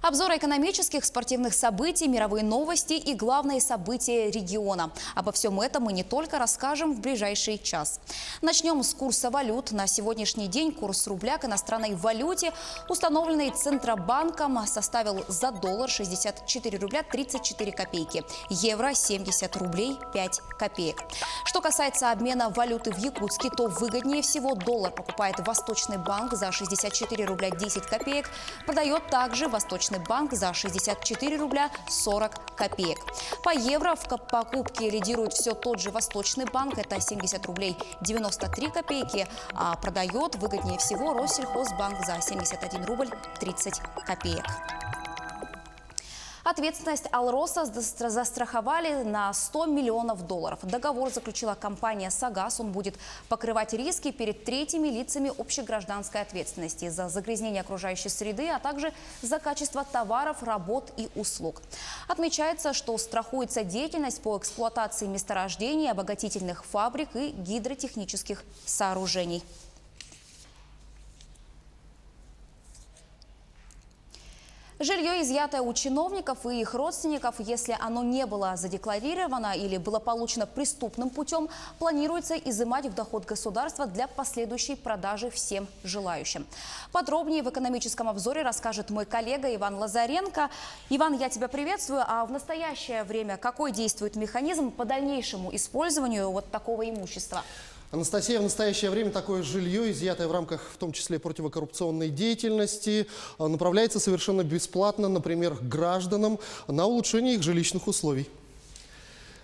Обзор экономических, спортивных событий, мировые новости и главные события региона. Обо всем этом мы не только расскажем в ближайший час. Начнем с курса валют. На сегодняшний день курс рубля к иностранной валюте, установленный Центробанком, составил за доллар 64 рубля 34 копейки, евро 70 рублей 5 копеек. Что касается обмена валюты в Якутске, то выгоднее всего доллар покупает Восточный банк за 64 рубля 10 копеек, продает также Восточный банк за 64 рубля 40 копеек. По евро в покупке лидирует все тот же Восточный банк, это 70 рублей 93 копейки, а продает выгоднее всего Россельхозбанк за 71 рубль 30 копеек. Ответственность Алроса застраховали на 100 миллионов долларов. Договор заключила компания «Сагаз». Он будет покрывать риски перед третьими лицами общегражданской ответственности за загрязнение окружающей среды, а также за качество товаров, работ и услуг. Отмечается, что страхуется деятельность по эксплуатации месторождений, обогатительных фабрик и гидротехнических сооружений. Жилье, изъятое у чиновников и их родственников, если оно не было задекларировано или было получено преступным путем, планируется изымать в доход государства для последующей продажи всем желающим. Подробнее в экономическом обзоре расскажет мой коллега Иван Лазаренко. Иван, я тебя приветствую. А в настоящее время какой действует механизм по дальнейшему использованию вот такого имущества? Анастасия, в настоящее время такое жилье, изъятое в рамках, в том числе, противокоррупционной деятельности, направляется совершенно бесплатно, например, гражданам на улучшение их жилищных условий.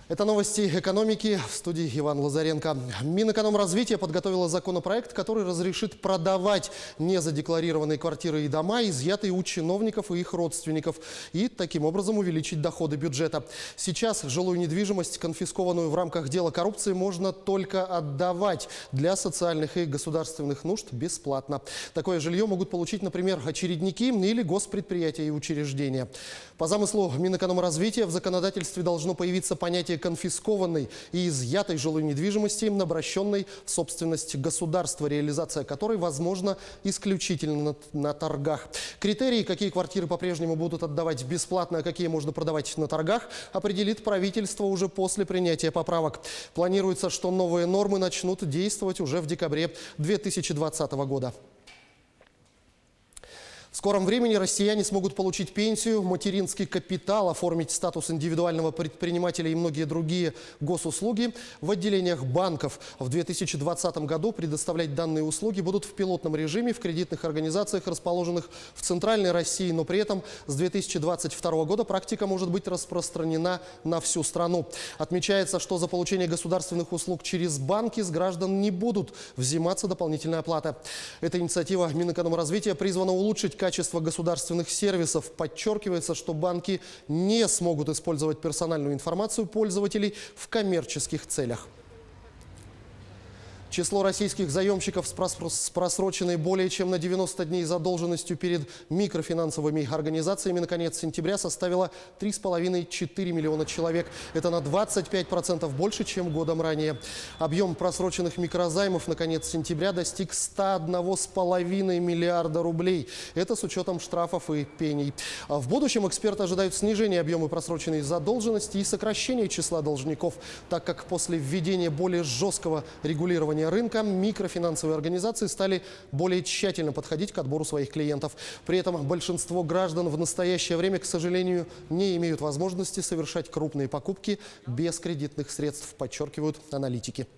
Это новости экономики. В студии Иван Лазаренко. Минэкономразвития подготовила законопроект, который разрешит продавать незадекларированные квартиры и дома, изъятые у чиновников и их родственников, и таким образом увеличить доходы бюджета. Сейчас жилую недвижимость, конфискованную в рамках дела коррупции, можно только отдавать для социальных и государственных нужд бесплатно. Такое жилье могут получить, например, очередники или госпредприятия и учреждения. По замыслу Минэкономразвития в законодательстве должно появиться понятие конфискованной и изъятой жилой недвижимости, обращенной в собственность государства, реализация которой возможна исключительно на торгах. Критерии, какие квартиры по-прежнему будут отдавать бесплатно, а какие можно продавать на торгах, определит правительство уже после принятия поправок. Планируется, что новые нормы начнут действовать уже в декабре 2020 года. В скором времени россияне смогут получить пенсию, материнский капитал, оформить статус индивидуального предпринимателя и многие другие госуслуги в отделениях банков. В 2020 году предоставлять данные услуги будут в пилотном режиме в кредитных организациях, расположенных в Центральной России, но при этом с 2022 года практика может быть распространена на всю страну. Отмечается, что за получение государственных услуг через банки с граждан не будут взиматься дополнительная оплата. Эта инициатива Минэкономразвития призвана улучшить качество государственных сервисов. Подчеркивается, что банки не смогут использовать персональную информацию пользователей в коммерческих целях. Число российских заемщиков с просроченной более чем на 90 дней задолженностью перед микрофинансовыми организациями на конец сентября составило 3,5–4 миллиона человек. Это на 25% больше, чем годом ранее. Объем просроченных микрозаймов на конец сентября достиг 101,5 миллиарда рублей. Это с учетом штрафов и пений. В будущем эксперты ожидают снижения объема просроченной задолженности и сокращения числа должников, так как после введения более жесткого регулирования рынка микрофинансовые организации стали более тщательно подходить к отбору своих клиентов. При этом большинство граждан в настоящее время, к сожалению, не имеют возможности совершать крупные покупки без кредитных средств, подчеркивают аналитики.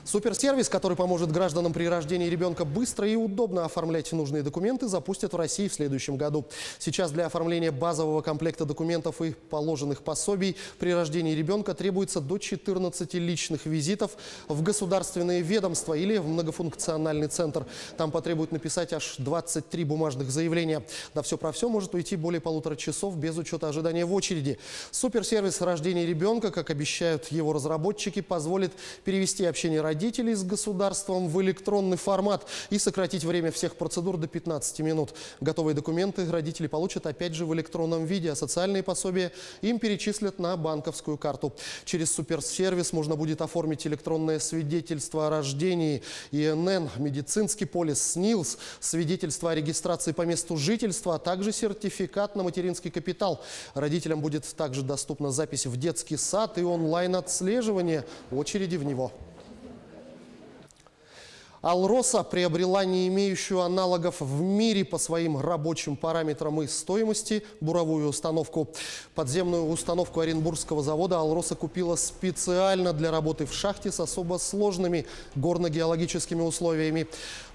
Суперсервис, который поможет гражданам при рождении ребенка быстро и удобно оформлять нужные документы, запустят в России в следующем году. Сейчас для оформления базового комплекта документов и положенных пособий при рождении ребенка требуется до 14 личных визитов в государственные ведомства или в многофункциональный центр. Там потребует написать аж 23 бумажных заявления. На все про все может уйти более 1,5 часов без учета ожидания в очереди. Суперсервис рождения ребенка, как обещают его разработчики, позволит перевести общение родителей родителей с государством в электронный формат и сократить время всех процедур до 15 минут. Готовые документы родители получат опять же в электронном виде, а социальные пособия им перечислят на банковскую карту. Через суперсервис можно будет оформить электронное свидетельство о рождении, ИНН, медицинский полис, СНИЛС, свидетельство о регистрации по месту жительства, а также сертификат на материнский капитал. Родителям будет также доступна запись в детский сад и онлайн-отслеживание очереди в него. «Алроса» приобрела не имеющую аналогов в мире по своим рабочим параметрам и стоимости буровую установку. Подземную установку Оренбургского завода «Алроса» купила специально для работы в шахте с особо сложными горно-геологическими условиями.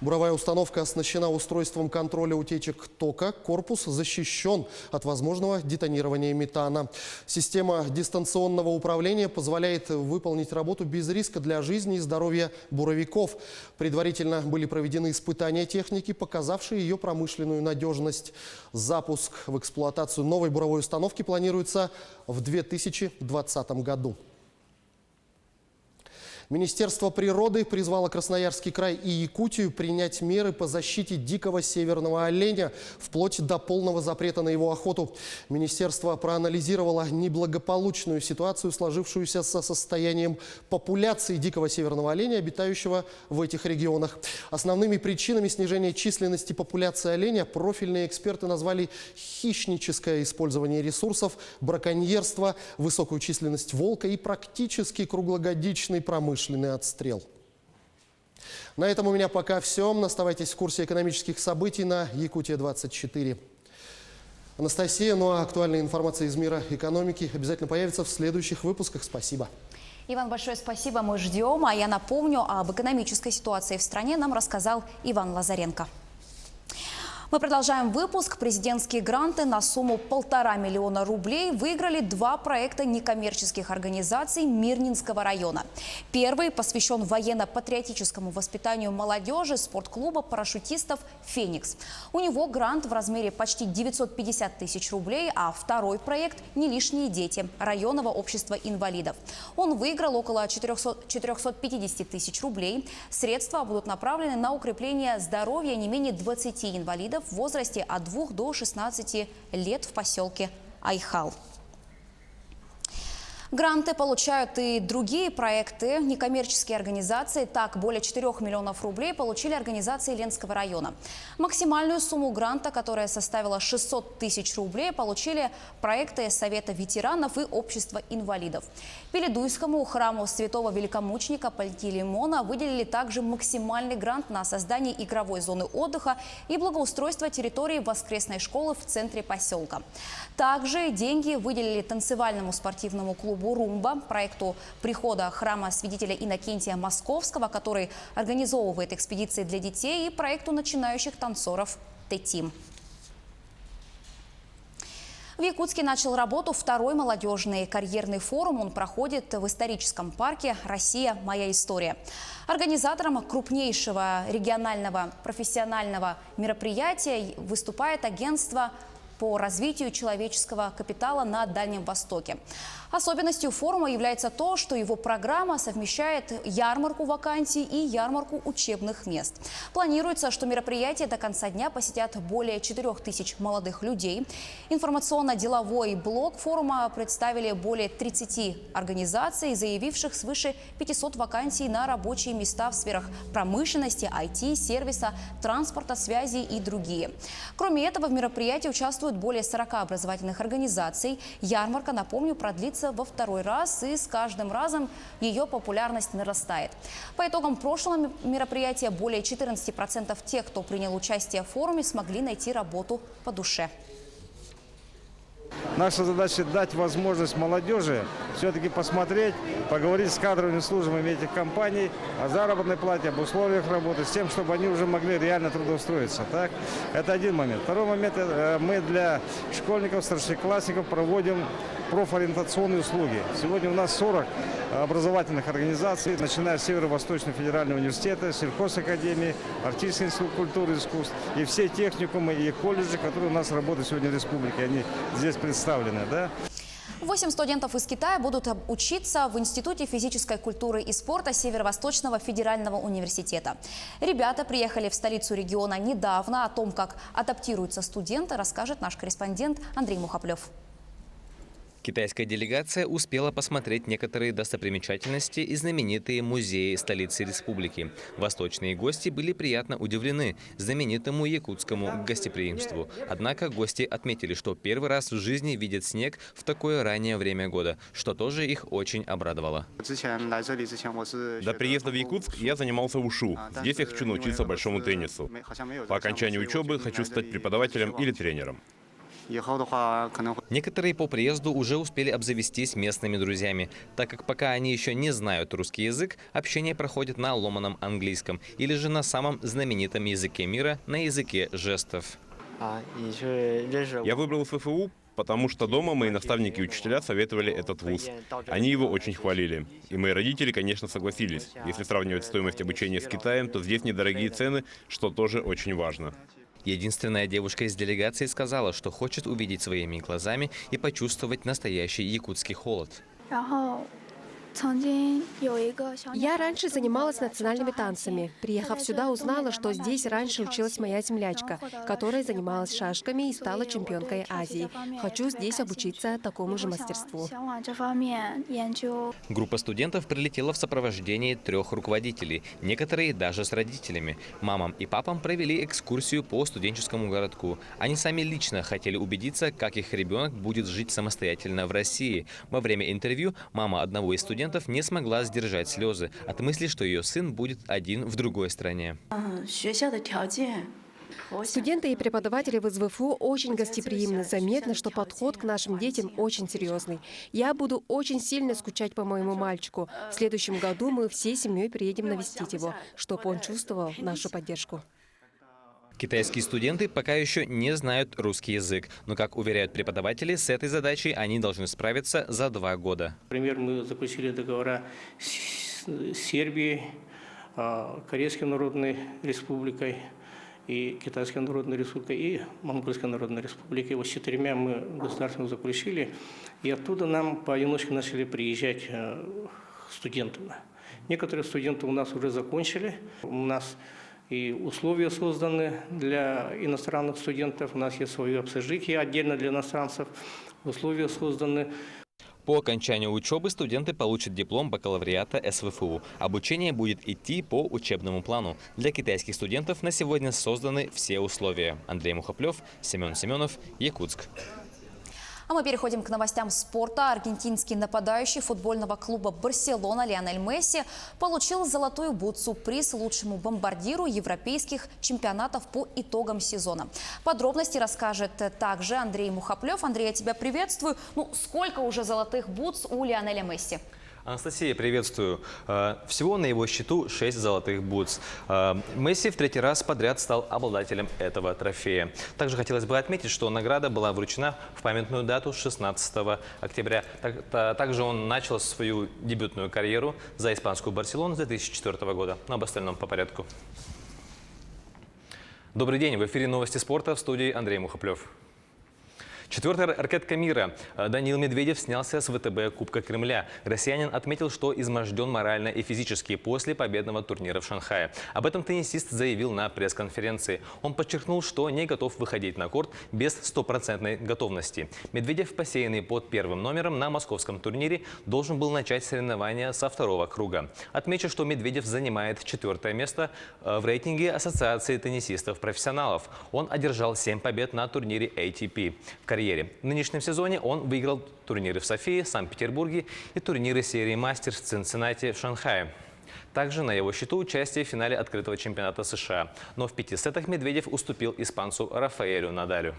Буровая установка оснащена устройством контроля утечек тока. Корпус защищен от возможного детонирования метана. Система дистанционного управления позволяет выполнить работу без риска для жизни и здоровья буровиков. Предварительно были проведены испытания техники, показавшие ее промышленную надежность. Запуск в эксплуатацию новой буровой установки планируется в 2020 году. Министерство природы призвало Красноярский край и Якутию принять меры по защите дикого северного оленя вплоть до полного запрета на его охоту. Министерство проанализировало неблагополучную ситуацию, сложившуюся со состоянием популяции дикого северного оленя, обитающего в этих регионах. Основными причинами снижения численности популяции оленя профильные эксперты назвали хищническое использование ресурсов, браконьерство, высокую численность волка и практически круглогодичный промышленный отстрел. На этом у меня пока все. Оставайтесь в курсе экономических событий на Якутия-24. Анастасия, ну а актуальная информация из мира экономики обязательно появится в следующих выпусках. Спасибо. Иван, большое спасибо. Мы ждем. А я напомню, об экономической ситуации в стране нам рассказал Иван Лазаренко. Мы продолжаем выпуск. Президентские гранты на сумму 1,5 миллиона рублей выиграли два проекта некоммерческих организаций Мирнинского района. Первый посвящен военно-патриотическому воспитанию молодежи спортклуба парашютистов «Феникс». У него грант в размере почти 950 тысяч рублей, а второй проект «Не лишние дети» районного общества инвалидов. Он выиграл около 450 тысяч рублей. Средства будут направлены на укрепление здоровья не менее 20 инвалидов в возрасте от 2 до 16 лет в поселке Айхал. Гранты получают и другие проекты, некоммерческие организации. Так, более 4 миллионов рублей получили организации Ленского района. Максимальную сумму гранта, которая составила 600 тысяч рублей, получили проекты Совета ветеранов и Общества инвалидов. Пеледуйскому храму святого великомученика Пантелеймона выделили также максимальный грант на создание игровой зоны отдыха и благоустройство территории воскресной школы в центре поселка. Также деньги выделили танцевальному спортивному клубу «Румба», проекту прихода храма святителя Иннокентия Московского, который организовывает экспедиции для детей, и проекту начинающих танцоров «Т-Тим». В Якутске начал работу второй молодежный карьерный форум. Он проходит в историческом парке «Россия. Моя история». Организатором крупнейшего регионального профессионального мероприятия выступает агентство по развитию человеческого капитала на Дальнем Востоке. Особенностью форума является то, что его программа совмещает ярмарку вакансий и ярмарку учебных мест. Планируется, что мероприятие до конца дня посетят более 4000 молодых людей. Информационно-деловой блок форума представили более 30 организаций, заявивших свыше 500 вакансий на рабочие места в сферах промышленности, IT, сервиса, транспорта, связи и другие. Кроме этого, в мероприятии участвуют более 40 образовательных организаций. Ярмарка, напомню, продлится во второй раз, и с каждым разом ее популярность нарастает. По итогам прошлого мероприятия более 14% тех, кто принял участие в форуме, смогли найти работу по душе. Наша задача дать возможность молодежи все-таки посмотреть, поговорить с кадровыми службами этих компаний о заработной плате, об условиях работы, с тем, чтобы они уже могли реально трудоустроиться. Так? Это один момент. Второй момент, мы для школьников, старшеклассников проводим профориентационные услуги. Сегодня у нас 40 образовательных организаций, начиная с Северо-Восточного федерального университета, сельхозакадемии, Артический институт культуры и искусств и все техникумы и колледжи, которые у нас работают сегодня в республике, они здесь представлены. Да? 8 студентов из Китая будут учиться в Институте физической культуры и спорта Северо-Восточного федерального университета. Ребята приехали в столицу региона недавно. О том, как адаптируются студенты, расскажет наш корреспондент Андрей Мухоплев. Китайская делегация успела посмотреть некоторые достопримечательности и знаменитые музеи столицы республики. Восточные гости были приятно удивлены знаменитому якутскому гостеприимству. Однако гости отметили, что первый раз в жизни видят снег в такое раннее время года, что тоже их очень обрадовало. До приезда в Якутск я занимался ушу. Здесь я хочу научиться большому теннису. По окончании учебы хочу стать преподавателем или тренером. Некоторые по приезду уже успели обзавестись местными друзьями, так как пока они еще не знают русский язык, общение проходит на ломаном английском или же на самом знаменитом языке мира, на языке жестов. Я выбрал ФФУ, потому что дома мои наставники и учителя советовали этот вуз. Они его очень хвалили. И мои родители, конечно, согласились. Если сравнивать стоимость обучения с Китаем, то здесь недорогие цены, что тоже очень важно. Единственная девушка из делегации сказала, что хочет увидеть своими глазами и почувствовать настоящий якутский холод. Я раньше занималась национальными танцами. Приехав сюда, узнала, что здесь раньше училась моя землячка, которая занималась шашками и стала чемпионкой Азии. Хочу здесь обучиться такому же мастерству. Группа студентов прилетела в сопровождении 3 руководителей, некоторые даже с родителями. Мамам и папам провели экскурсию по студенческому городку. Они сами лично хотели убедиться, как их ребенок будет жить самостоятельно в России. Во время интервью мама одного из студентов не смогла сдержать слезы от мысли, что ее сын будет один в другой стране. Студенты и преподаватели в СВФУ очень гостеприимны. Заметно, что подход к нашим детям очень серьезный. Я буду очень сильно скучать по моему мальчику. В следующем году мы всей семьей приедем навестить его, чтобы он чувствовал нашу поддержку. Китайские студенты пока еще не знают русский язык, но, как уверяют преподаватели, с этой задачей они должны справиться за 2 года. Например, мы заключили договора с Сербией, Корейской Народной Республикой, и Китайской Народной Республикой, и Монгольской Народной Республикой. Вот с 4 мы государственно заключили, и оттуда нам поодиночке начали приезжать студенты. Некоторые студенты у нас уже закончили, у нас и условия созданы для иностранных студентов. У нас есть свое общежитие отдельно для иностранцев. Условия созданы. По окончанию учебы студенты получат диплом бакалавриата СВФУ. Обучение будет идти по учебному плану. Для китайских студентов на сегодня созданы все условия. Андрей Мухоплев, Семен Семенов, Якутск. А мы переходим к новостям спорта. Аргентинский нападающий футбольного клуба «Барселона» Лионель Месси получил золотую бутсу, приз лучшему бомбардиру европейских чемпионатов по итогам сезона. Подробности расскажет также Андрей Мухоплев. Андрей, я тебя приветствую. Сколько уже золотых бутс у Лионеля Месси? Анастасия, приветствую. Всего на его счету 6 золотых бутс. Месси в 3-й раз подряд стал обладателем этого трофея. Также хотелось бы отметить, что награда была вручена в памятную дату 16 октября. Также он начал свою дебютную карьеру за испанскую «Барселону» с 2004 года. Но об остальном по порядку. Добрый день. В эфире новости спорта, в студии Андрей Мухоплев. 4-я ракетка мира. Даниил Медведев снялся с ВТБ Кубка Кремля. Россиянин отметил, что изможден морально и физически после победного турнира в Шанхае. Об этом теннисист заявил на пресс-конференции. Он подчеркнул, что не готов выходить на корт без стопроцентной готовности. Медведев, посеянный под 1-м номером на московском турнире, должен был начать соревнования со 2-го круга. Отмечу, что Медведев занимает 4-е место в рейтинге Ассоциации теннисистов-профессионалов. Он одержал 7 побед на турнире ATP. В карьере. В нынешнем сезоне он выиграл турниры в Софии, Санкт-Петербурге и турниры серии «Мастерс» в Цинциннати, в Шанхае. Также на его счету участие в финале открытого чемпионата США. Но в 5 сетах Медведев уступил испанцу Рафаэлю Надалю.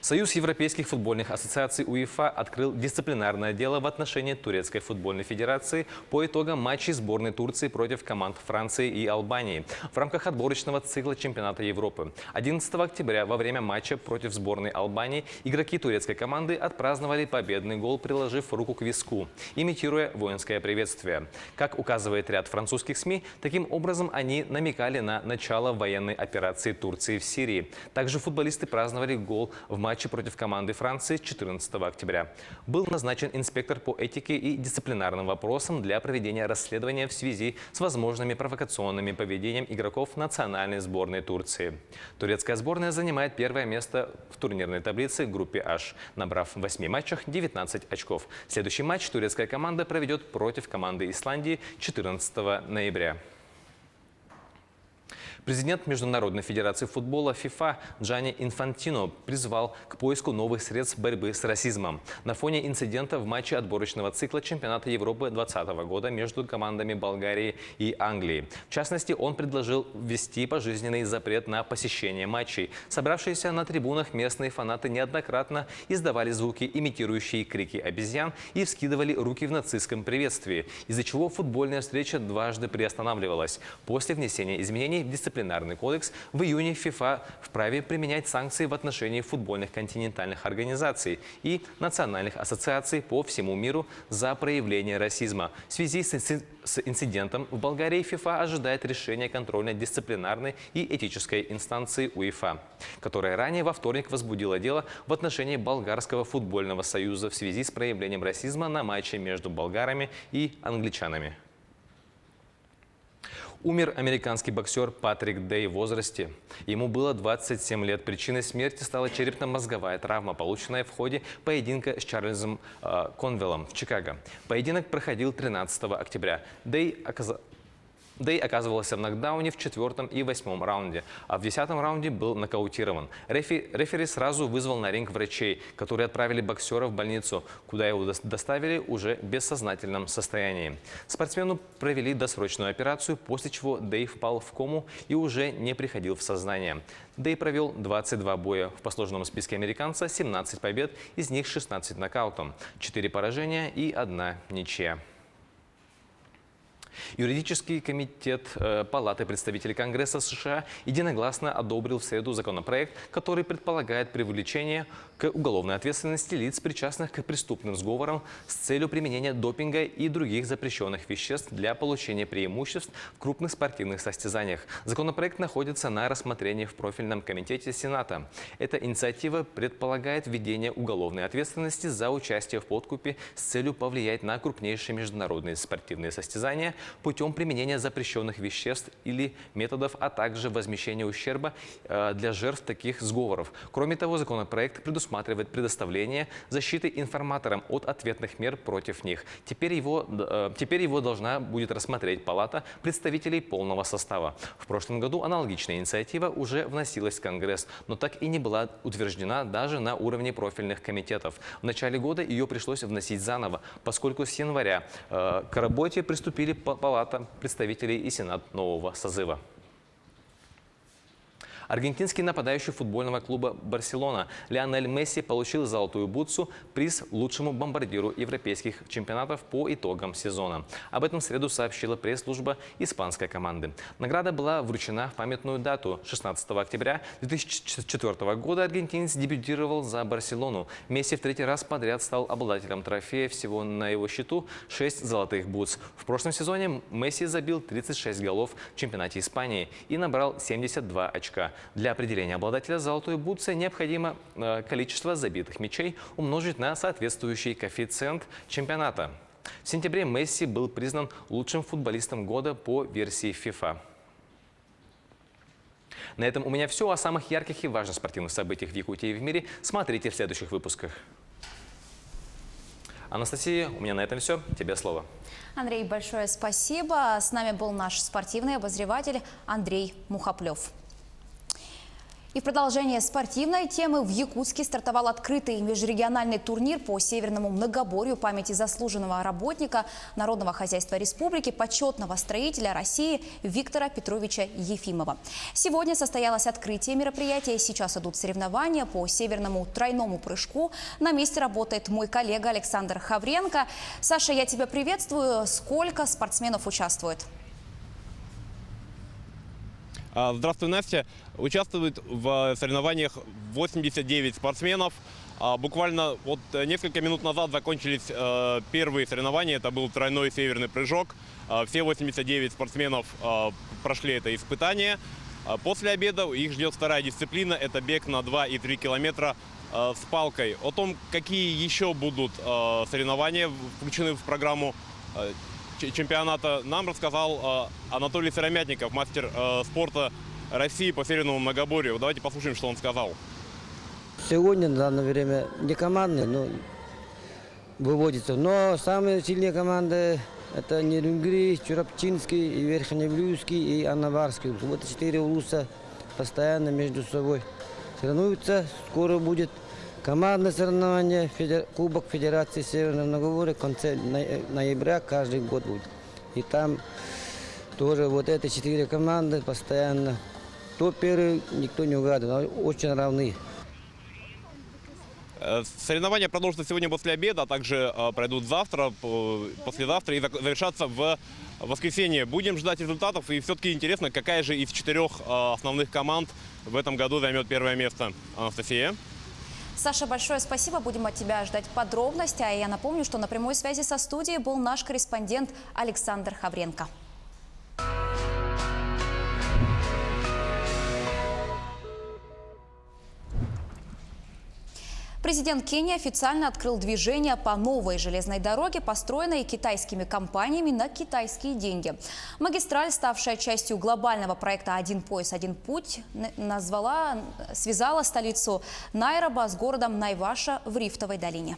Союз Европейских футбольных ассоциаций УЕФА открыл дисциплинарное дело в отношении Турецкой футбольной федерации по итогам матчей сборной Турции против команд Франции и Албании в рамках отборочного цикла чемпионата Европы. 11 октября во время матча против сборной Албании игроки турецкой команды отпраздновали победный гол, приложив руку к виску, имитируя воинское приветствие. Как указывает ряд французских СМИ, таким образом они намекали на начало военной операции Турции в Сирии. Также футболисты праздновали гол в матче матче против команды Франции 14 октября. Был назначен инспектор по этике и дисциплинарным вопросам для проведения расследования в связи с возможными провокационными поведением игроков национальной сборной Турции. Турецкая сборная занимает первое место в турнирной таблице в группе H, набрав в 8 матчах 19 очков. Следующий матч турецкая команда проведет против команды Исландии 14 ноября. Президент Международной федерации футбола ФИФА Джанни Инфантино призвал к поиску новых средств борьбы с расизмом на фоне инцидента в матче отборочного цикла чемпионата Европы 2020 года между командами Болгарии и Англии. В частности, он предложил ввести пожизненный запрет на посещение матчей. Собравшиеся на трибунах местные фанаты неоднократно издавали звуки, имитирующие крики обезьян, и вскидывали руки в нацистском приветствии, из-за чего футбольная встреча дважды приостанавливалась. После внесения изменений в дисциплинарный кодекс в июне ФИФА вправе применять санкции в отношении футбольных континентальных организаций и национальных ассоциаций по всему миру за проявление расизма. В связи с инцидентом в Болгарии ФИФА ожидает решения контрольно-дисциплинарной и этической инстанции УЕФА, которая ранее во вторник возбудила дело в отношении Болгарского футбольного союза в связи с проявлением расизма на матче между болгарами и англичанами. Умер американский боксер Патрик Дэй в возрасте. Ему было 27 лет. Причиной смерти стала черепно-мозговая травма, полученная в ходе поединка с Конвеллом в Чикаго. Поединок проходил 13 октября. Дэй оказывался в нокдауне в 4-м и 8-м раунде, а в 10-м раунде был нокаутирован. Рефери сразу вызвал на ринг врачей, которые отправили боксера в больницу, куда его доставили уже в бессознательном состоянии. Спортсмену провели досрочную операцию, после чего Дэй впал в кому и уже не приходил в сознание. Дэй провел 22 боя. В послужном списке американца 17 побед, из них 16 нокаутом, 4 поражения и 1 ничья. Юридический комитет Палаты представителей Конгресса США единогласно одобрил в среду законопроект, который предполагает привлечение к уголовной ответственности лиц, причастных к преступным сговорам с целью применения допинга и других запрещенных веществ для получения преимуществ в крупных спортивных состязаниях. Законопроект находится на рассмотрении в профильном комитете Сената. Эта инициатива предполагает введение уголовной ответственности за участие в подкупе с целью повлиять на крупнейшие международные спортивные состязания путем применения запрещенных веществ или методов, а также возмещения ущерба для жертв таких сговоров. Кроме того, законопроект предусматривает предоставление защиты информаторам от ответных мер против них. Теперь его должна будет рассмотреть Палата представителей полного состава. В прошлом году аналогичная инициатива уже вносилась в Конгресс, но так и не была утверждена даже на уровне профильных комитетов. В начале года ее пришлось вносить заново, поскольку с января к работе приступили Палата представителей и Сенат нового созыва. Аргентинский нападающий футбольного клуба «Барселона» Лионель Месси получил золотую бутсу, приз лучшему бомбардиру европейских чемпионатов по итогам сезона. Об этом в среду сообщила пресс-служба испанской команды. Награда была вручена в памятную дату. 16 октября 2004 года аргентинец дебютировал за «Барселону». Месси в 3-й раз подряд стал обладателем трофея. Всего на его счету 6 золотых бутс. В прошлом сезоне Месси забил 36 голов в чемпионате Испании и набрал 72 очка. Для определения обладателя золотой бутсы необходимо количество забитых мячей умножить на соответствующий коэффициент чемпионата. В сентябре Месси был признан лучшим футболистом года по версии FIFA. На этом у меня все. О самых ярких и важных спортивных событиях в Якутии и в мире смотрите в следующих выпусках. Анастасия, у меня на этом все. Тебе слово. Андрей, большое спасибо. С нами был наш спортивный обозреватель Андрей Мухоплев. И в продолжение спортивной темы в Якутске стартовал открытый межрегиональный турнир по Северному многоборью памяти заслуженного работника Народного хозяйства республики, почетного строителя России Виктора Петровича Ефимова. Сегодня состоялось открытие мероприятия. Сейчас идут соревнования по северному тройному прыжку. На месте работает мой коллега Александр Хавренко. Саша, я тебя приветствую. Сколько спортсменов участвует? Здравствуй, Настя. Участвует в соревнованиях 89 спортсменов. Буквально вот несколько минут назад закончились первые соревнования. Это был тройной северный прыжок. Все 89 спортсменов прошли это испытание. После обеда их ждет вторая дисциплина. Это бег на 2 и 3 километра с палкой. О том, какие еще будут соревнования включены в программу чемпионата, нам рассказал Анатолий Сыромятников, мастер спорта России по северному многоборью. Давайте послушаем, что он сказал. Сегодня в данное время не командные, но выводятся. Но самые сильные команды — это Нерюнгри, Чурапчинский, и Верхнеблюйский, и Аннаварский. Вот 4 улуса постоянно между собой соревнуются. Скоро будет командное соревнование, Кубок Федерации Северного Многоборья в конце ноября каждый год будет. И там тоже вот эти 4 команды постоянно. Кто первый, никто не угадывает, очень равны. Соревнования продолжатся сегодня после обеда, а также пройдут завтра, послезавтра и завершатся в воскресенье. Будем ждать результатов, и все-таки интересно, какая же из 4 основных команд в этом году займет первое место. Анастасия. Саша, большое спасибо. Будем от тебя ждать подробностей. А я напомню, что на прямой связи со студией был наш корреспондент Александр Хавренко. Президент Кении официально открыл движение по новой железной дороге, построенной китайскими компаниями на китайские деньги. Магистраль, ставшая частью глобального проекта «Один пояс, один путь», связала столицу Найроби с городом Найваша в Рифтовой долине.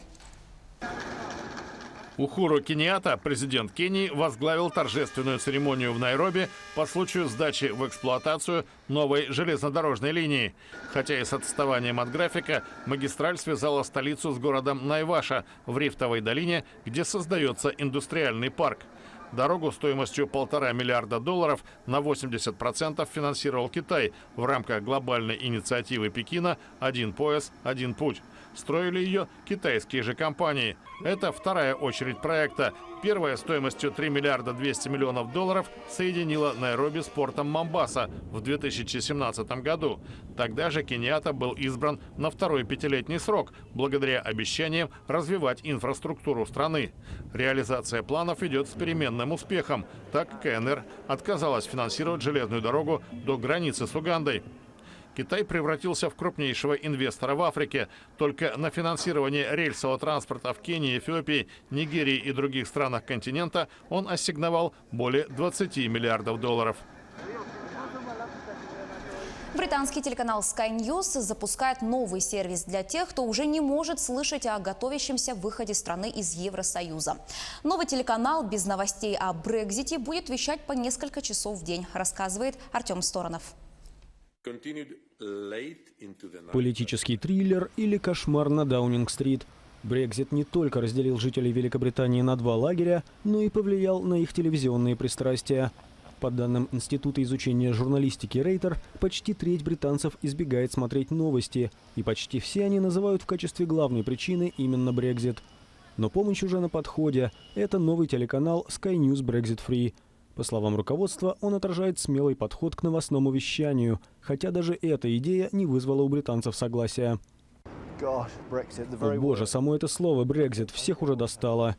Ухуру Кеньятта, президент Кении, возглавил торжественную церемонию в Найроби по случаю сдачи в эксплуатацию новой железнодорожной линии. Хотя и с отставанием от графика, магистраль связала столицу с городом Найваша в Рифтовой долине, где создается индустриальный парк. Дорогу стоимостью $1,5 миллиарда на 80% финансировал Китай в рамках глобальной инициативы Пекина «Один пояс, один путь». Строили ее китайские же компании. Это вторая очередь проекта. Первая стоимостью $3 миллиарда 200 миллионов соединила Найроби с портом Момбаса в 2017 году. Тогда же Кеньятта был избран на второй 5-летний срок, благодаря обещаниям развивать инфраструктуру страны. Реализация планов идет с переменным успехом. Так КНР отказалась финансировать железную дорогу до границы с Угандой. Китай превратился в крупнейшего инвестора в Африке. Только на финансирование рельсового транспорта в Кении, Эфиопии, Нигерии и других странах континента он ассигновал более $20 миллиардов. Британский телеканал Sky News запускает новый сервис для тех, кто уже не может слышать о готовящемся выходе страны из Евросоюза. Новый телеканал без новостей о Брексите будет вещать по несколько часов в день, рассказывает Артем Сторонов. Политический триллер или кошмар на Даунинг-стрит. Брексит не только разделил жителей Великобритании на 2 лагеря, но и повлиял на их телевизионные пристрастия. По данным Института изучения журналистики Рейтер, почти треть британцев избегает смотреть новости, и почти все они называют в качестве главной причины именно Брексит. Но помощь уже на подходе. Это новый телеканал Sky News Brexit Free. По словам руководства, он отражает смелый подход к новостному вещанию, хотя даже эта идея не вызвала у британцев согласия. О боже, само это слово «Брексит» всех уже достало.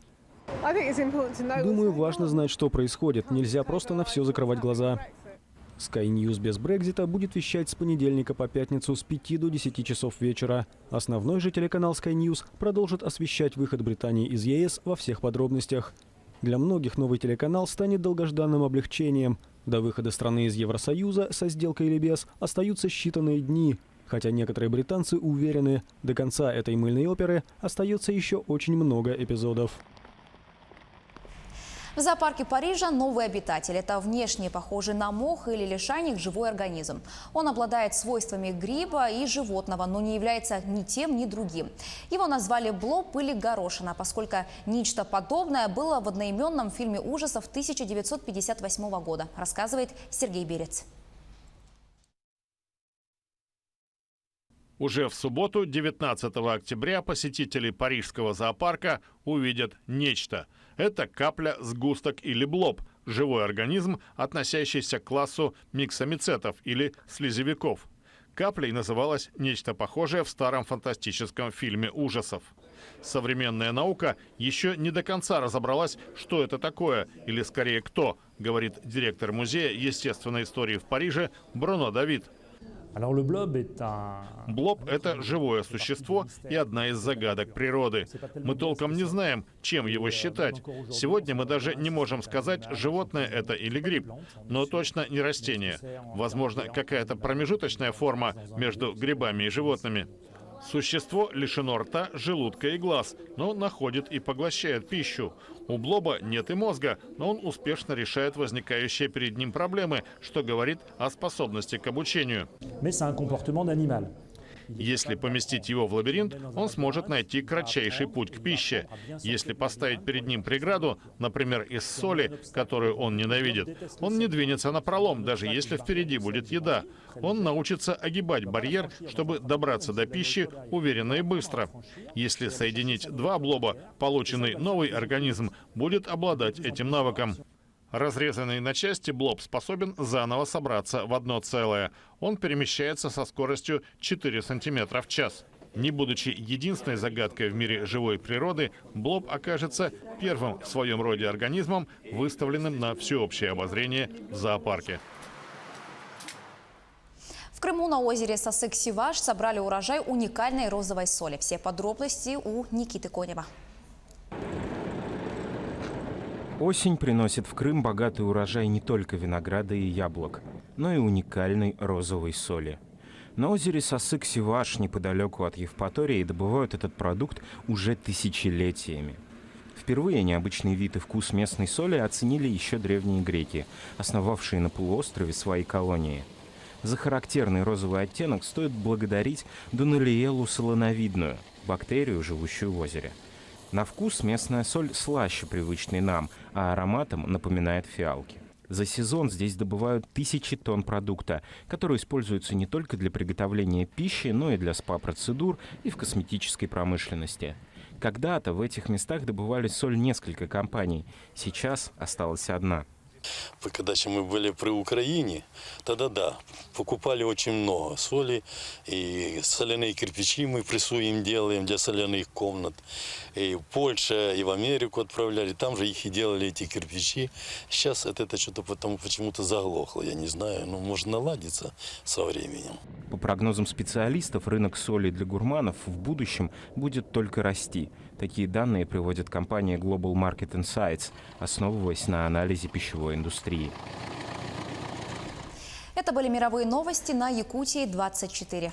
Думаю, важно знать, что происходит. Нельзя просто на все закрывать глаза. Sky News без Брексита будет вещать с понедельника по пятницу с 5 до 10 часов вечера. Основной же телеканал Sky News продолжит освещать выход Британии из ЕС во всех подробностях. Для многих новый телеканал станет долгожданным облегчением. До выхода страны из Евросоюза, со сделкой или без, остаются считанные дни. Хотя некоторые британцы уверены, до конца этой мыльной оперы остается еще очень много эпизодов. В зоопарке Парижа новый обитатель. Это внешне похожий на мох или лишайник живой организм. Он обладает свойствами гриба и животного, но не является ни тем, ни другим. Его назвали Блоб или Горошина, поскольку нечто подобное было в одноименном фильме ужасов 1958 года, рассказывает Сергей Берец. Уже в субботу, 19 октября, посетители парижского зоопарка увидят нечто. Это капля, сгусток или блоб – живой организм, относящийся к классу миксомицетов или слизевиков. Каплей называлось нечто похожее в старом фантастическом фильме ужасов. Современная наука еще не до конца разобралась, что это такое, или скорее кто, говорит директор музея естественной истории в Париже Бруно Давид. Блоб – это живое существо и одна из загадок природы. Мы толком не знаем, чем его считать. Сегодня мы даже не можем сказать, животное это или гриб, но точно не растение. Возможно, какая-то промежуточная форма между грибами и животными. Существо лишено рта, желудка и глаз, но находит и поглощает пищу. У блоба нет и мозга, но он успешно решает возникающие перед ним проблемы, что говорит о способности к обучению. Если поместить его в лабиринт, он сможет найти кратчайший путь к пище. Если поставить перед ним преграду, например, из соли, которую он ненавидит, он не двинется напролом, даже если впереди будет еда. Он научится огибать барьер, чтобы добраться до пищи уверенно и быстро. Если соединить два блоба, полученный новый организм будет обладать этим навыком. Разрезанный на части блоб способен заново собраться в одно целое. Он перемещается со скоростью 4 см в час. Не будучи единственной загадкой в мире живой природы, блоб окажется первым в своем роде организмом, выставленным на всеобщее обозрение в зоопарке. В Крыму на озере Сасык-Сиваш собрали урожай уникальной розовой соли. Все подробности у Никиты Конева. Осень приносит в Крым богатый урожай не только винограда и яблок, но и уникальной розовой соли. На озере Сасык-Сиваш неподалеку от Евпатории добывают этот продукт уже тысячелетиями. Впервые необычный вид и вкус местной соли оценили еще древние греки, основавшие на полуострове свои колонии. За характерный розовый оттенок стоит благодарить Дунелиелу солоновидную, бактерию, живущую в озере. На вкус местная соль слаще привычной нам, а ароматом напоминает фиалки. За сезон здесь добывают тысячи тонн продукта, который используется не только для приготовления пищи, но и для спа-процедур и в косметической промышленности. Когда-то в этих местах добывали соль несколько компаний, сейчас осталась одна. Когда мы были при Украине, тогда да, покупали очень много соли, и соляные кирпичи мы прессуем, делаем для соляных комнат. И в Польшу, и в Америку отправляли, там же их и делали, эти кирпичи. Сейчас это что-то почему-то заглохло, я не знаю, но может наладиться со временем. По прогнозам специалистов, рынок соли для гурманов в будущем будет только расти. Такие данные приводит компания Global Market Insights, основываясь на анализе пищевой индустрии. Это были мировые новости на Якутии 24.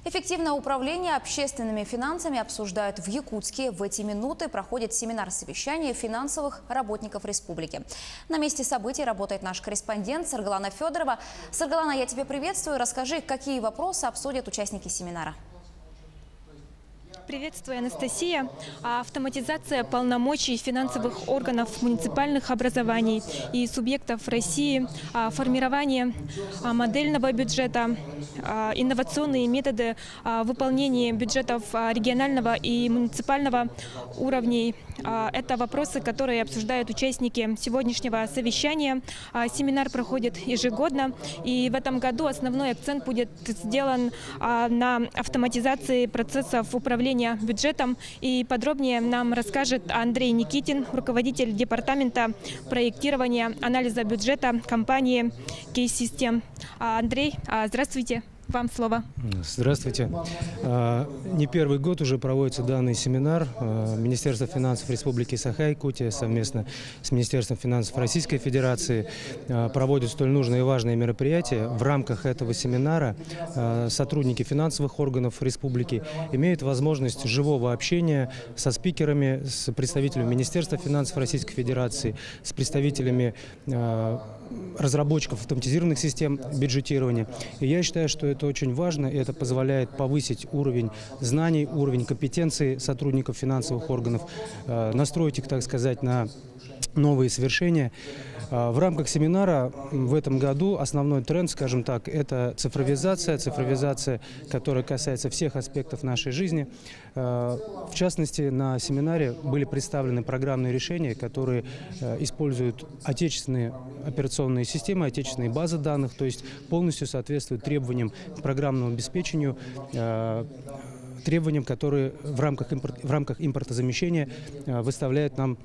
Эффективное управление общественными финансами обсуждают в Якутске. В эти минуты проходит семинар-совещание финансовых работников республики. На месте событий работает наш корреспондент Саргалана Федорова. Саргалана, я тебя приветствую. Расскажи, какие вопросы обсудят участники семинара? Приветствую, Анастасия. Автоматизация полномочий финансовых органов муниципальных образований и субъектов России, формирование модельного бюджета, инновационные методы выполнения бюджетов регионального и муниципального уровней. Это вопросы, которые обсуждают участники сегодняшнего совещания. Семинар проходит ежегодно, и в этом году основной акцент будет сделан на автоматизации процессов управления бюджетом. И подробнее нам расскажет Андрей Никитин, руководитель департамента проектирования анализа бюджета компании Кейс-Систем. Андрей, здравствуйте. Вам слово. Здравствуйте. Не первый год уже проводится данный семинар. Министерство финансов Республики Саха-Якутия совместно с Министерством финансов Российской Федерации проводит столь нужное и важное мероприятие. В рамках этого семинара сотрудники финансовых органов республики имеют возможность живого общения со спикерами, с представителями Министерства финансов Российской Федерации, с представителями разработчиков автоматизированных систем бюджетирования. И я считаю, что это очень важно, и это позволяет повысить уровень знаний, уровень компетенции сотрудников финансовых органов, настроить их, так сказать, на новые свершения. В рамках семинара в этом году основной тренд, скажем так, это цифровизация, которая касается всех аспектов нашей жизни. В частности, на семинаре были представлены программные решения, которые используют отечественные операционные системы, отечественные базы данных, то есть полностью соответствуют требованиям к программному обеспечению, требованиям, которые в рамках импортозамещения выставляет нам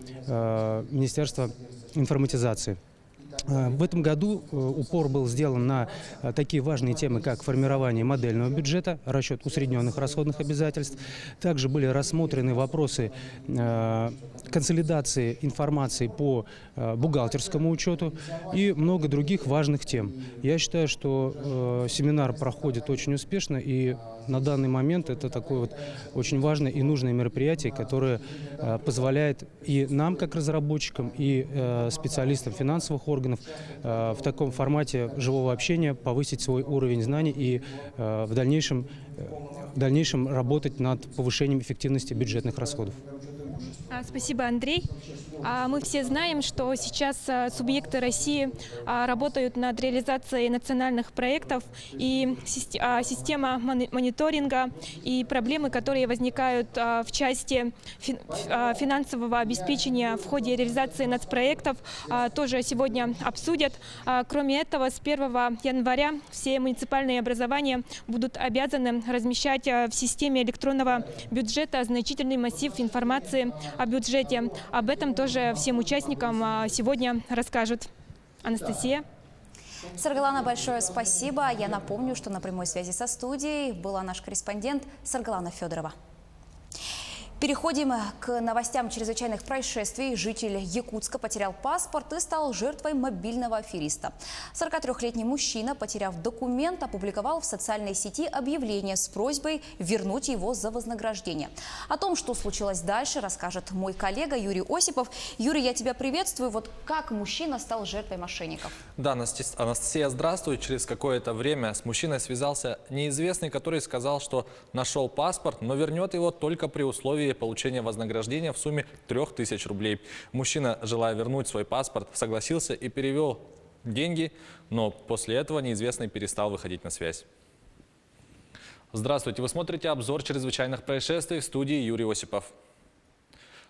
Министерство информатизации. В этом году упор был сделан на такие важные темы, как формирование модельного бюджета, расчет усредненных расходных обязательств. Также были рассмотрены вопросы консолидации информации по бухгалтерскому учету и много других важных тем. Я считаю, что семинар проходит очень успешно, и на данный момент это такое вот очень важное и нужное мероприятие, которое позволяет и нам, как разработчикам, и специалистам финансовых органов в таком формате живого общения повысить свой уровень знаний и в дальнейшем работать над повышением эффективности бюджетных расходов. Спасибо, Андрей. Мы все знаем, что сейчас субъекты России работают над реализацией национальных проектов, и система мониторинга и проблемы, которые возникают в части финансового обеспечения в ходе реализации нацпроектов, тоже сегодня обсудят. Кроме этого, с 1 января все муниципальные образования будут обязаны размещать в системе электронного бюджета значительный массив информации о бюджете. Об этом тоже всем участникам сегодня расскажут. Анастасия. Саргалана, большое спасибо. Я напомню, что на прямой связи со студией была наш корреспондент Саргалана Федорова. Переходим к новостям чрезвычайных происшествий. Житель Якутска потерял паспорт и стал жертвой мобильного афериста. 43-летний мужчина, потеряв документ, опубликовал в социальной сети объявление с просьбой вернуть его за вознаграждение. О том, что случилось дальше, расскажет мой коллега Юрий Осипов. Юрий, я тебя приветствую. Вот как мужчина стал жертвой мошенников? Да, Анастасия, здравствуй. Через какое-то время с мужчиной связался неизвестный, который сказал, что нашел паспорт, но вернет его только при условии получения вознаграждения в сумме 3000 рублей. Мужчина, желая вернуть свой паспорт, согласился и перевел деньги, но после этого неизвестный перестал выходить на связь. Здравствуйте, вы смотрите обзор чрезвычайных происшествий, в студии Юрий Осипов.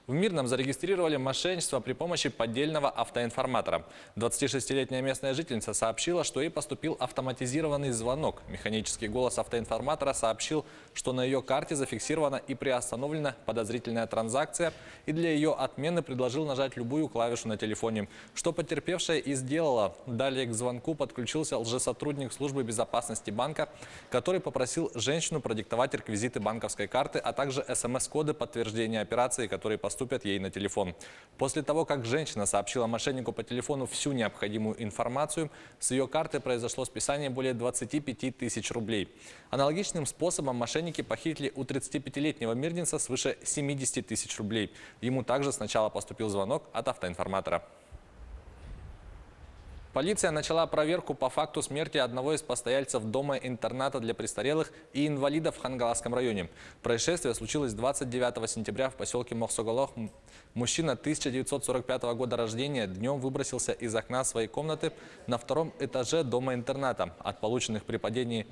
В Мирном зарегистрировали мошенничество при помощи поддельного автоинформатора. 26-летняя местная жительница сообщила, что ей поступил автоматизированный звонок. Механический голос автоинформатора сообщил, что на ее карте зафиксирована и приостановлена подозрительная транзакция, и для ее отмены предложил нажать любую клавишу на телефоне. Что потерпевшая и сделала. Далее к звонку подключился лжесотрудник службы безопасности банка, который попросил женщину продиктовать реквизиты банковской карты, а также СМС-коды подтверждения операции, которые поступят ей на телефон. После того, как женщина сообщила мошеннику по телефону всю необходимую информацию, с ее карты произошло списание более 25 тысяч рублей. Аналогичным способом мошенники похитили у 35-летнего мирнинца свыше 70 тысяч рублей. Ему также сначала поступил звонок от автоинформатора. Полиция начала проверку по факту смерти одного из постояльцев дома-интерната для престарелых и инвалидов в Хангаласском районе. Происшествие случилось 29 сентября в поселке Мохсоголох. Мужчина 1945 года рождения днем выбросился из окна своей комнаты на втором этаже дома-интерната. От полученных при падении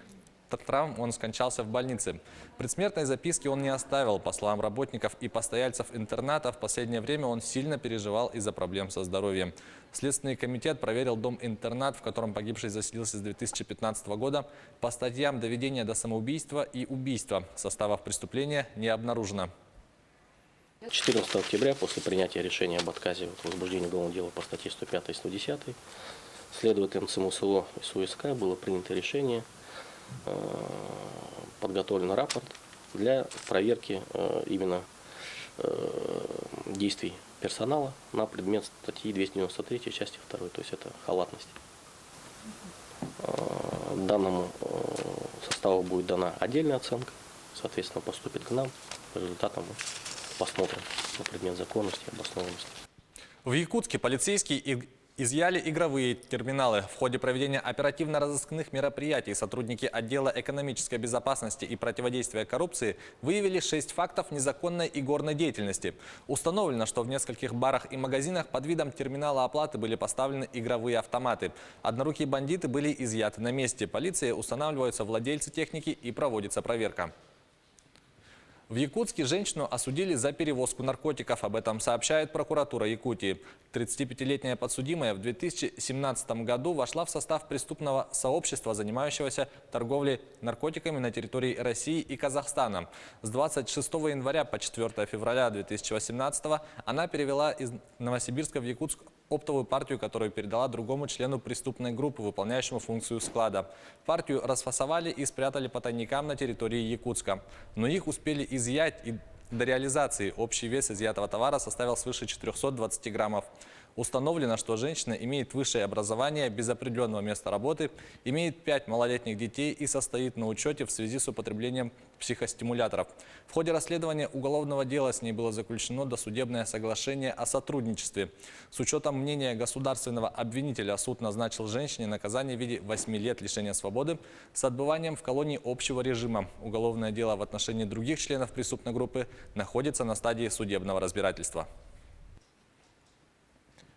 травм он скончался в больнице. Предсмертной записки он не оставил. По словам работников и постояльцев интерната, в последнее время он сильно переживал из-за проблем со здоровьем. Следственный комитет проверил дом-интернат, в котором погибший заселился с 2015 года. По статьям доведения до самоубийства и убийства составов преступления не обнаружено. 14 октября, после принятия решения об отказе в возбуждении уголовного дела по статье 105 и 110, следователям ЦМУСО и СУСК было принято решение, подготовлен рапорт для проверки именно действий персонала на предмет статьи 293 части 2, то есть это халатность. Данному составу будет дана отдельная оценка, соответственно, поступит к нам, по результатам мы посмотрим на предмет законности и обоснованности. В Якутске полицейские изъяли игровые терминалы. В ходе проведения оперативно-розыскных мероприятий сотрудники отдела экономической безопасности и противодействия коррупции выявили 6 фактов незаконной игорной деятельности. Установлено, что в нескольких барах и магазинах под видом терминала оплаты были поставлены игровые автоматы. Однорукие бандиты были изъяты на месте. Полиция устанавливаются владельцы техники и проводится проверка. В Якутске женщину осудили за перевозку наркотиков. Об этом сообщает прокуратура Якутии. 35-летняя подсудимая в 2017 году вошла в состав преступного сообщества, занимающегося торговлей наркотиками на территории России и Казахстана. С 26 января по 4 февраля 2018 она перевела из Новосибирска в Якутск оптовую партию, которую передала другому члену преступной группы, выполняющему функцию склада. Партию расфасовали и спрятали по тайникам на территории Якутска. Но их успели изъять, и до реализации общий вес изъятого товара составил свыше 420 граммов. Установлено, что женщина имеет высшее образование без определенного места работы, имеет 5 малолетних детей и состоит на учете в связи с употреблением психостимуляторов. В ходе расследования уголовного дела с ней было заключено досудебное соглашение о сотрудничестве. С учетом мнения государственного обвинителя суд назначил женщине наказание в виде 8 лет лишения свободы с отбыванием в колонии общего режима. Уголовное дело в отношении других членов преступной группы находится на стадии судебного разбирательства.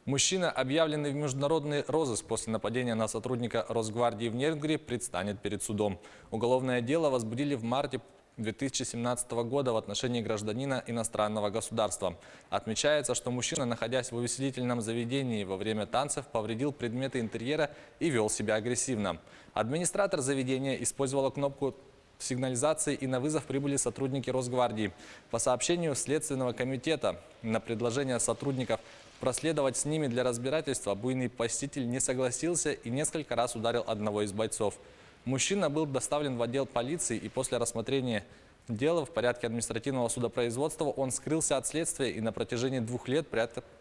Мужчина, объявленный в международный розыск после нападения на сотрудника Росгвардии в Нерюнгри, предстанет перед судом. Уголовное дело возбудили в марте 2017 года в отношении гражданина иностранного государства. Отмечается, что мужчина, находясь в увеселительном заведении во время танцев, повредил предметы интерьера и вел себя агрессивно. Администратор заведения использовала кнопку сигнализации, и на вызов прибыли сотрудники Росгвардии. По сообщению Следственного комитета, на предложение сотрудников проследовать с ними для разбирательства буйный посетитель не согласился и несколько раз ударил одного из бойцов. Мужчина был доставлен в отдел полиции, и после рассмотрения дела в порядке административного судопроизводства он скрылся от следствия и на протяжении 2 лет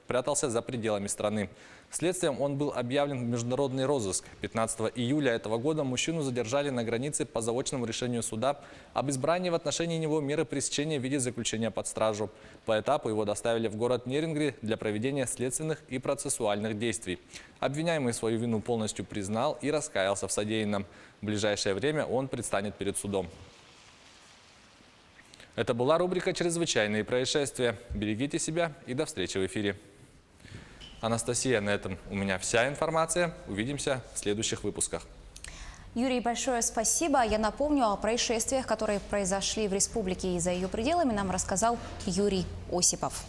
прятался за пределами страны. Следствием он был объявлен в международный розыск. 15 июля этого года мужчину задержали на границе по заочному решению суда об избрании в отношении него меры пресечения в виде заключения под стражу. По этапу его доставили в город Нерюнгри для проведения следственных и процессуальных действий. Обвиняемый свою вину полностью признал и раскаялся в содеянном. В ближайшее время он предстанет перед судом. Это была рубрика «Чрезвычайные происшествия». Берегите себя и до встречи в эфире. Анастасия, на этом у меня вся информация. Увидимся в следующих выпусках. Юрий, большое спасибо. Я напомню о происшествиях, которые произошли в республике и за ее пределами, нам рассказал Юрий Осипов.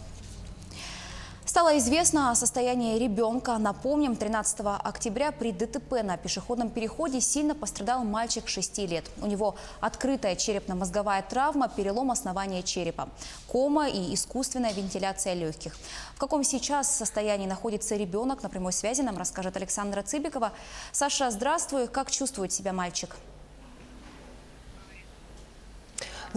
Стало известно о состоянии ребенка. Напомним, 13 октября при ДТП на пешеходном переходе сильно пострадал мальчик 6 лет. У него открытая черепно-мозговая травма, перелом основания черепа, кома и искусственная вентиляция легких. В каком сейчас состоянии находится ребенок, на прямой связи нам расскажет Александра Цыбикова. Саша, здравствуй. Как чувствует себя мальчик?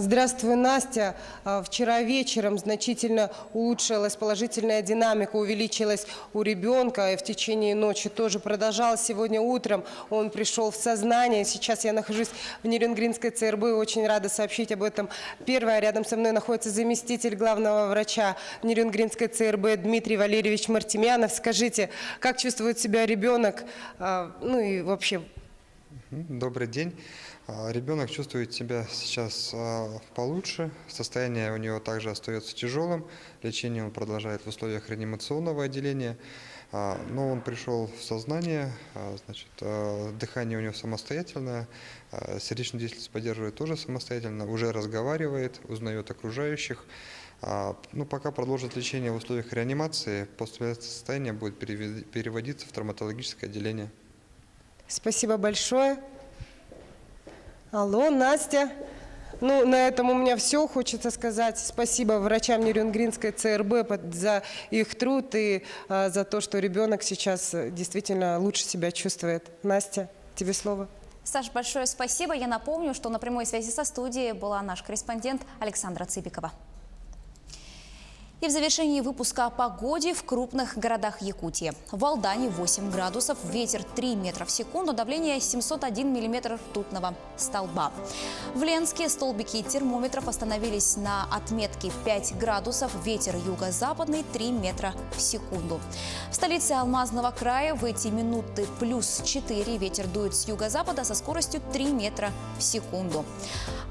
Здравствуй, Настя. Вчера вечером значительно улучшилась положительная динамика, увеличилась у ребенка и в течение ночи тоже продолжалась. Сегодня утром он пришел в сознание. Сейчас я нахожусь в Нерюнгринской ЦРБ и очень рада сообщить об этом. Первое, рядом со мной находится заместитель главного врача Нерюнгринской ЦРБ Дмитрий Валерьевич Мартемьянов. Скажите, как чувствует себя ребенок, ну и вообще? Добрый день. Ребенок чувствует себя сейчас получше, состояние у него также остается тяжелым, лечение он продолжает в условиях реанимационного отделения, но он пришел в сознание, значит, дыхание у него самостоятельное, сердечную деятельность поддерживает тоже самостоятельно, уже разговаривает, узнает окружающих. Ну, пока продолжит лечение в условиях реанимации, после этого состояния будет переводиться в травматологическое отделение. Спасибо большое. Алло, Настя. Ну, на этом у меня все. Хочется сказать спасибо врачам Нерюнгринской ЦРБ за их труд и за то, что ребенок сейчас действительно лучше себя чувствует. Настя, тебе слово. Саш, большое спасибо. Я напомню, что на прямой связи со студией была наш корреспондент Александра Цыбикова. И в завершении выпуска о погоде в крупных городах Якутии. В Алдане 8 градусов, ветер 3 метра в секунду, давление 701 миллиметр ртутного столба. В Ленске столбики термометров остановились на отметке 5 градусов, ветер юго-западный 3 метра в секунду. В столице Алмазного края в эти минуты плюс 4, ветер дует с юго-запада со скоростью 3 метра в секунду.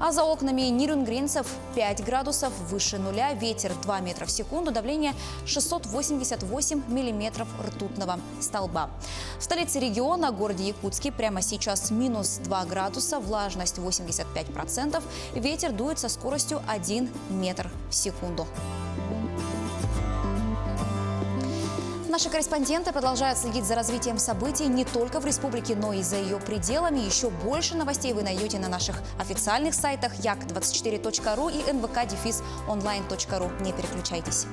А за окнами нерюнгринцев 5 градусов, выше нуля, ветер 2 метра в секунду. секунду, давление 688 миллиметров ртутного столба. В столице региона, городе Якутске, прямо сейчас минус 2 градуса, влажность 85%, ветер дует со скоростью 1 метр в секунду. Наши корреспонденты продолжают следить за развитием событий не только в республике, но и за ее пределами. Еще больше новостей вы найдете на наших официальных сайтах як24.ру и nvk-online.ru. Не переключайтесь.